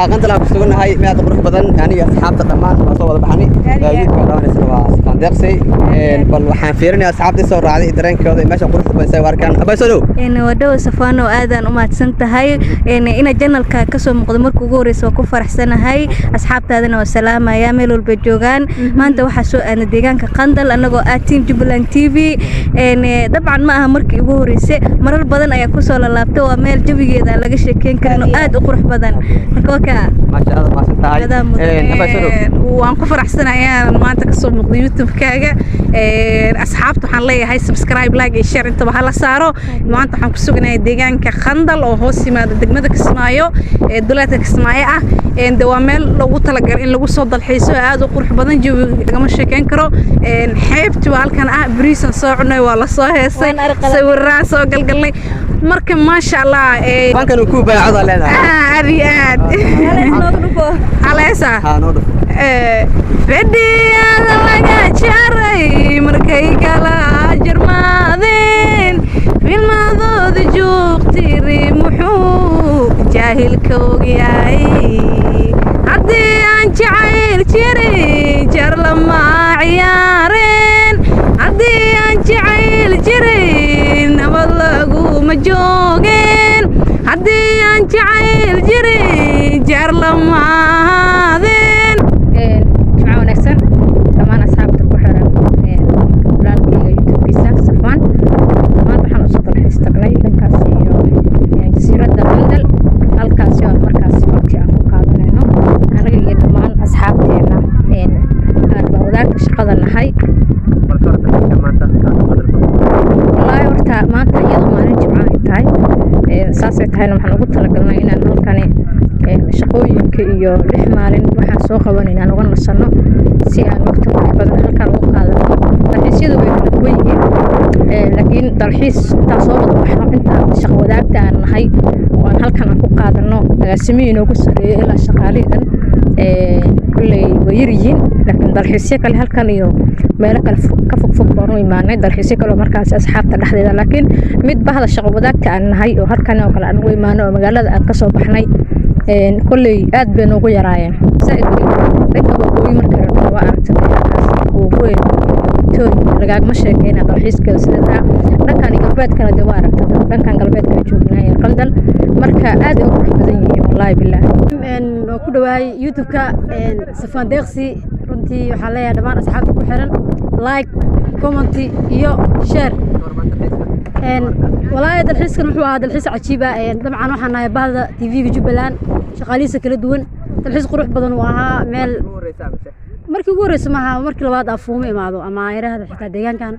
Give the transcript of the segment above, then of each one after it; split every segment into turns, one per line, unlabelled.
قنت لها كسرنا هاي ما تقرح بدن يعني أصحاب تطمان ما صوّد بحني يجيب كلام نسوا صندوقسي بل وحن فيرني أصحاب تصور عليه درين كذا ماشي قرح بنسوي واركان أبى سلو
إن ودو سفان وآذان وما تسنت هاي إن جنة الكاكسو مقدمر كجوريس وكفر حسنا هاي أصحاب تادنا والسلامة يعملوا البجوجان ما أنت وحشو أن الديجان كقندل أنا جو أتيم جبلان تي في إن طبعا ما همرك جوريس مرة بدن أيكوسو للابتو أميل جبي كذا لقى شيء كانوا آد وقرح بدن كوكا
ما شاء الله ما شاء الله أبى سلو
وأنا كفر حسنا يا ما أنت كسو مقدم يوتيوب كاجا أصحابته حنلاقي هاي سبسكرايب لاقي شير أنت بحالا صاروا ما أنت حنكسوقنا الديجان كخندل أو هوسي ما دقمتك اسمايو دولتك اسمايا إن دوامل لو طلع إن لو صد الحيسو هذا وقرح بدن جو كمان شيء كرو إن حيبت وهالكان بريسن صاعنا ولا صاهي سوي الرأس وقل لي مركب ما شاء الله
ما كانوا كوبا عضلة لنا
أرياد على إسا بدي أنا ما جاري مركي كلا جرمادين في الماضي جوق تيري محو جاهل كوجياي عدي عن جعيل جري جر لما عيارين عدي عن جعيل جري نبلغو مجوجين عدي عن جعيل جري جر لما هذين جماعة ونكسر كمان أصحاب تكوحرن ولادي يوتيوب بيسان صفان ما بحنا نصوت الحس تقلي لكاسي يعني جزيرة دمندل halkaasi oo markaasi waqti aan ku qaadanayno anaga iyo dhammaan asxaabteena aan wadaagta shaqada nahay wallahi horta maanta iyadoo maalin jimco ay tahay saasay tahayna waxaan ugu talagalnay inaan halkani shaqooyinka iyo 6 maalin waxaan soo qabanayna aan uga nasano si aan waqti badan halkan ugu qaadano dalxiisyadu way kala duwan yihiin laakiin dalxiis inta soo wada baxno inta shaqo wadaagta aan nahay waan halkan ku qaadano agaasimiin ugu sareeyay ilaa shaqaaleedan kulay wayiriin laakiin dalxiisyo kale halkan iyo meel kale ka fog baan u imaanay dalxiisyo kale markaas asxaabta dhaxdeeda laakiin mid bahda shaqo wadaagta aan nahay oo halkan oo kale aan u imaano oo magaalada aan ka soo baxnay kulay aad been ugu yaraayeen saaid dadka waqooyi marka waa aragtay oo weyn lagaagma sheekayna dalxiiska sida dhankan galbeedkana dib waa aragtay dhankan galbeedka joognay qandal marka aad u badan yihiin wallahi billaah
oo ku dhawaay youtube-ka safaan deeqsi runtii waxa leeyahay dhamaan asxaabta ku xiran like comment iyo share wallahi dalxiiskan wuxuu ahaa dalxiis cajiib ah dabcan waxaan nahay bahda TV-ga Jubbaland shaqaalihiisa kala duwan dalxiis qurux badan oo ahaa meel markii ugu horreysay maaha markii labaad afuumo imaado ama ayraahda xitaa deegaankan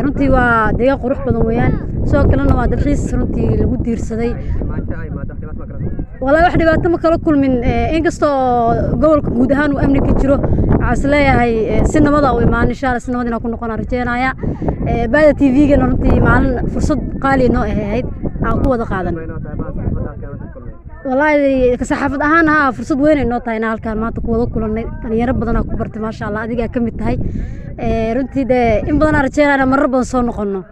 runtii waa deegaan qurux badan weeyaan soo kalena waa dalxiis runtii lagu diirsaday wallahi wax dhibaato ma kala kulmin inkastoo gobolka guud ahaan uu amni ka jiro waxaan leeyahay si nabad ah u imaan insha Allah si nabad inaan ku noqon rajeynaya baada TV-ga runtii maalin fursad qaali noo ahayd aan ku wada qaadan والله كصحافة أهانها فرصة وين إنه تاينا هالكان ما تقول كلنا يرب بدنا كبرت ما شاء الله أديك كم تهاي رنتي ده إن بدنا رجال أنا مرة بنصون قلنا